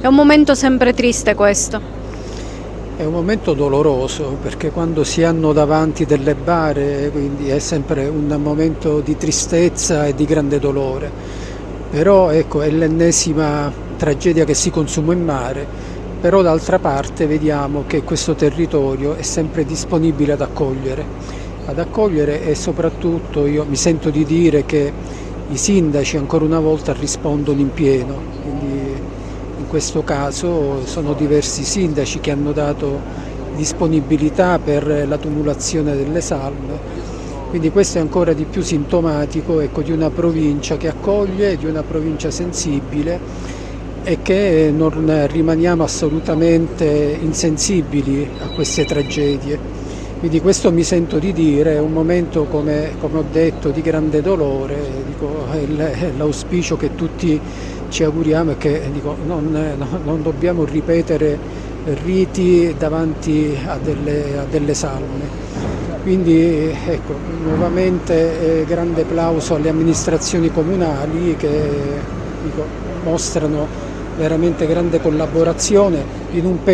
È un momento sempre triste questo. È un momento doloroso perché quando si hanno davanti delle bare, quindi è sempre un momento di tristezza e di grande dolore. Però ecco, è l'ennesima tragedia che si consuma in mare, però d'altra parte vediamo che questo territorio è sempre disponibile ad accogliere e soprattutto io mi sento di dire che i sindaci ancora una volta rispondono in pieno, quindi in questo caso sono diversi sindaci che hanno dato disponibilità per la tumulazione delle salme, quindi questo è ancora di più sintomatico, ecco, di una provincia che accoglie, di una provincia sensibile e che non rimaniamo assolutamente insensibili a queste tragedie. Quindi questo mi sento di dire, è un momento, come ho detto, di grande dolore, dico, è l'auspicio che tutti ci auguriamo è che dico, non dobbiamo ripetere riti davanti a delle salme. Quindi ecco, nuovamente grande plauso alle amministrazioni comunali che dico, mostrano veramente grande collaborazione in un